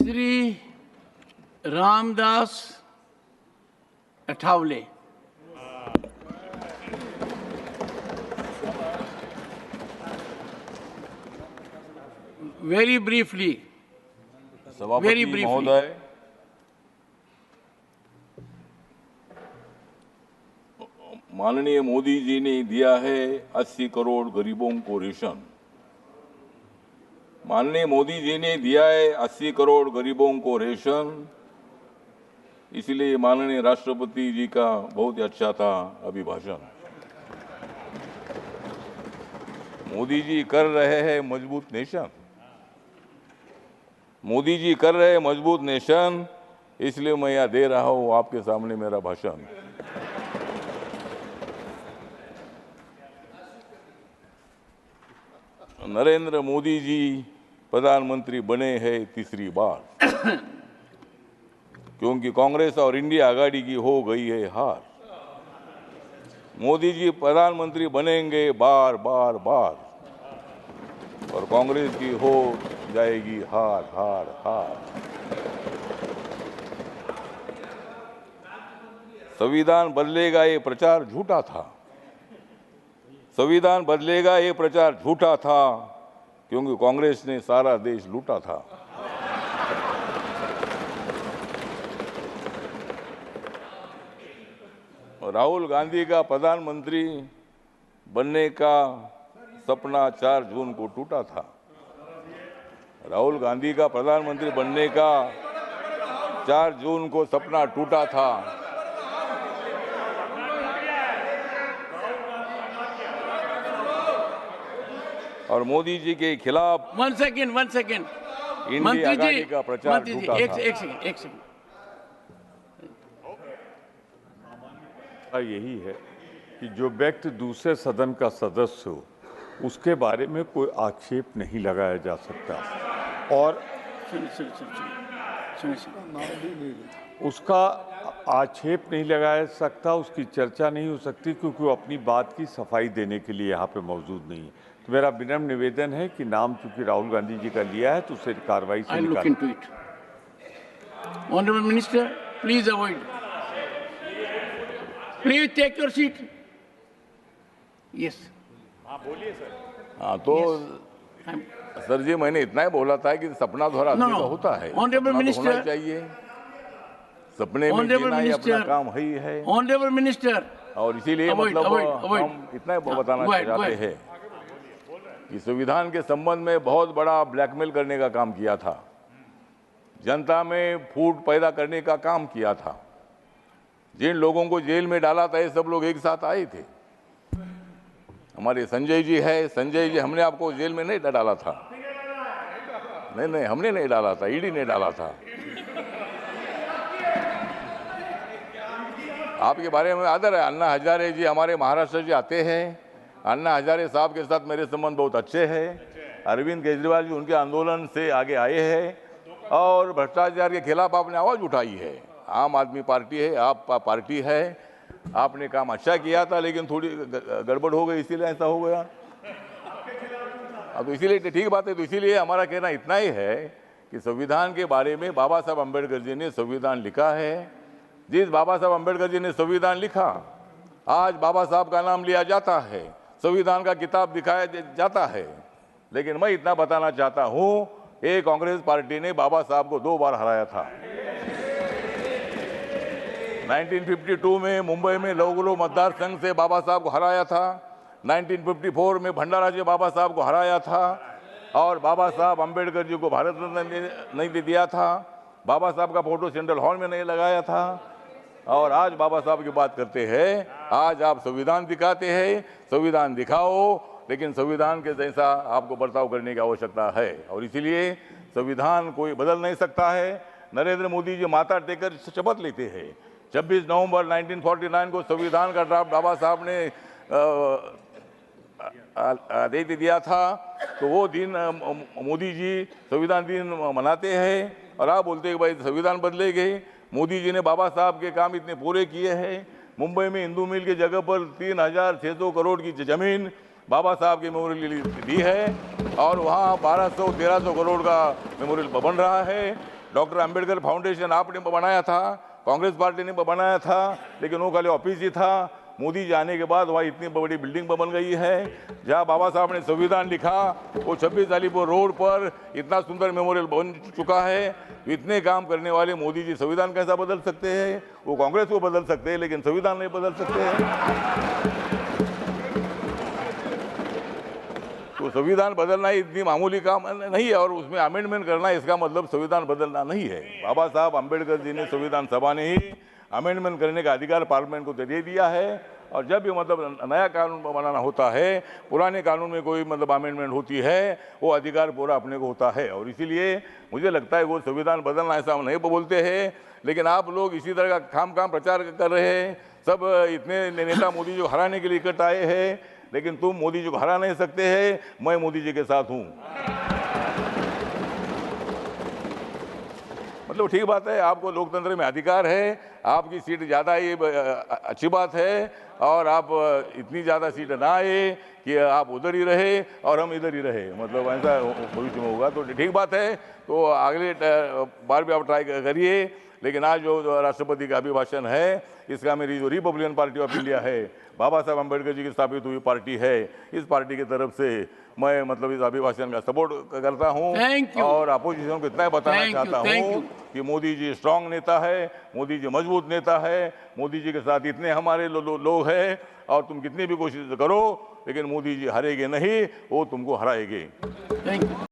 Shri Ramdas Athawale. Very briefly. सभापति महोदय, माननीय मोदी जी ने दिया है 80 करोड़ गरीबों को रेशन। माननीय मोदी जी ने दिया है 80 करोड़ गरीबों को रेशन, इसलिए माननीय राष्ट्रपति जी का बहुत ही अच्छा था अभिभाषण। मोदी जी कर रहे हैं मजबूत नेशन, मोदी जी कर रहे हैं मजबूत नेशन, इसलिए मैं यह दे रहा हूं आपके सामने मेरा भाषण। नरेंद्र मोदी जी प्रधानमंत्री बने हैं तीसरी बार, क्योंकि कांग्रेस और इंडिया आघाड़ी की हो गई है हार। मोदी जी प्रधानमंत्री बनेंगे बार बार बार, और कांग्रेस की हो जाएगी हार हार हार। संविधान बदलेगा ये प्रचार झूठा था, संविधान बदलेगा ये प्रचार झूठा था, क्योंकि कांग्रेस ने सारा देश लूटा था। राहुल गांधी का प्रधानमंत्री बनने का सपना 4 जून को टूटा था। राहुल गांधी का प्रधानमंत्री बनने का 4 जून को सपना टूटा था। और मोदी जी के खिलाफ वन सेकेंड इंडिया आघाड़ी का प्रचार झूठा था। एक सेकेंड। यही है कि जो व्यक्ति दूसरे सदन का सदस्य हो उसके बारे में कोई आक्षेप नहीं लगाया जा सकता, और उसका आक्षेप नहीं लगाया सकता, उसकी चर्चा नहीं हो सकती, क्योंकि वो अपनी बात की सफाई देने के लिए यहाँ पे मौजूद नहीं है। तो मेरा विनम्र निवेदन है कि नाम चूंकि राहुल गांधी जी का लिया है तो उसे कार्रवाई से निकालें। Honourable minister, please avoid, please take your seat. Yes, हाँ बोलिए सर। हाँ तो सर जी, मैंने इतना ही बोला था कि सपना थोड़ा आदमी का होता है, ऑनरेबल मिनिस्टर चाहिए, सपने में जीना ही अपना काम ही है। ऑनरेबल मिनिस्टर, और इसीलिए मतलब हम इतना ही बताना चाहते हैं कि संविधान के संबंध में बहुत बड़ा ब्लैकमेल करने का काम किया था, जनता में फूट पैदा करने का काम किया था। जिन लोगों को जेल में डाला था ये सब लोग एक साथ आए थे। हमारे संजय जी है, संजय जी, हमने आपको जेल में नहीं डाला था, नहीं हमने नहीं डाला था, ईडी ने डाला था। आपके बारे में आदर है। अन्ना हजारे जी हमारे महाराष्ट्र से आते हैं, अन्ना हजारे साहब के साथ मेरे संबंध बहुत अच्छे हैं। अरविंद केजरीवाल जी उनके आंदोलन से आगे आए हैं और भ्रष्टाचार के खिलाफ आपने आवाज उठाई है। आम आदमी पार्टी है, आप पार्टी है, आपने काम अच्छा किया था, लेकिन थोड़ी गड़बड़ हो गई, इसीलिए ऐसा हो गया। अब तो इसीलिए ठीक बात है। तो इसीलिए हमारा कहना इतना ही है कि संविधान के बारे में बाबा साहब अम्बेडकर जी ने संविधान लिखा है। जिस बाबा साहब अम्बेडकर जी ने संविधान लिखा, आज बाबा साहब का नाम लिया जाता है, संविधान का किताब दिखाया जाता है। लेकिन मैं इतना बताना चाहता हूं, ये कांग्रेस पार्टी ने बाबा साहब को 2 बार हराया था। 1952 में मुंबई में लौगुलो मतदार संघ से बाबा साहब को हराया था। 1954 में भंडारा जी बाबा साहब को हराया था, और बाबा साहब अम्बेडकर जी को भारत रत्न नहीं दिया था। बाबा साहब का फोटो सेंट्रल हॉल में नहीं लगाया था। और आज बाबा साहब की बात करते हैं, आज आप संविधान दिखाते हैं। संविधान दिखाओ, लेकिन संविधान के जैसा आपको बर्ताव करने की आवश्यकता है, और इसीलिए संविधान कोई बदल नहीं सकता है। नरेंद्र मोदी जी माथा टेकर शपथ लेते हैं। 26 नवंबर 1949 को संविधान का ड्राफ्ट बाबा साहब ने दे दिया था, तो वो दिन मोदी जी संविधान दिन मनाते हैं, और आप बोलते हैं कि भाई संविधान बदलेंगे। मोदी जी ने बाबा साहब के काम इतने पूरे किए हैं। मुंबई में हिंदू मिल की जगह पर 3600 करोड़ की जमीन बाबा साहब के मेमोरियल के लिए दी है, और वहाँ 1200-1300 करोड़ का मेमोरियल बन रहा है। डॉक्टर अंबेडकर फाउंडेशन आपने बनाया था, कांग्रेस पार्टी ने बनाया था, लेकिन वो खाली ऑफिस ही था। मोदी जी आने के बाद वहाँ इतनी बड़ी बिल्डिंग बन गई है। जहाँ बाबा साहब ने संविधान लिखा वो 26 अलीपुर रोड पर इतना सुंदर मेमोरियल बन चुका है। इतने काम करने वाले मोदी जी संविधान कैसा बदल सकते हैं? वो कांग्रेस को बदल सकते हैं लेकिन संविधान नहीं बदल सकते हैं। तो संविधान बदलना इतनी मामूली काम नहीं है और उसमें अमेंडमेंट करना इसका मतलब संविधान बदलना नहीं है। बाबा साहब अंबेडकर जी ने संविधान सभा ने ही अमेंडमेंट करने का अधिकार पार्लियामेंट को दे दिया है। और जब भी मतलब नया कानून बनाना होता है, पुराने कानून में कोई मतलब अमेंडमेंट होती है, वो अधिकार पूरा अपने को होता है। और इसीलिए मुझे लगता है वो संविधान बदलना ऐसा हम नहीं बोलते हैं, लेकिन आप लोग इसी तरह का काम प्रचार कर रहे हैं। सब इतने नेता मोदी जी को हराने के लिए इकट्ठा आए हैं, लेकिन तुम मोदी जी को हरा नहीं सकते हैं। मैं मोदी जी के साथ हूँ। मतलब ठीक बात है, आपको लोकतंत्र में अधिकार है, आपकी सीट ज़्यादा ये अच्छी बात है। और आप इतनी ज़्यादा सीट ना आए कि आप उधर ही रहे और हम इधर ही रहे, मतलब ऐसा भविष्य में होगा तो ठीक बात है। तो अगले बार भी आप ट्राई करिए। लेकिन आज जो राष्ट्रपति का अभिभाषण है, इसका मेरी जो रिपब्लिकन पार्टी ऑफ इंडिया है, बाबा साहब अम्बेडकर जी की स्थापित हुई पार्टी है, इस पार्टी की तरफ से मैं मतलब इस अभिभाषण का सपोर्ट करता हूं। और अपोजिशन को इतना बताना चाहता हूं कि मोदी जी स्ट्रांग नेता है, मोदी जी मजबूत नेता है, मोदी जी के साथ इतने हमारे लोग हैं और तुम कितनी भी कोशिश करो लेकिन मोदी जी हारेंगे नहीं, वो तुमको हराएंगे।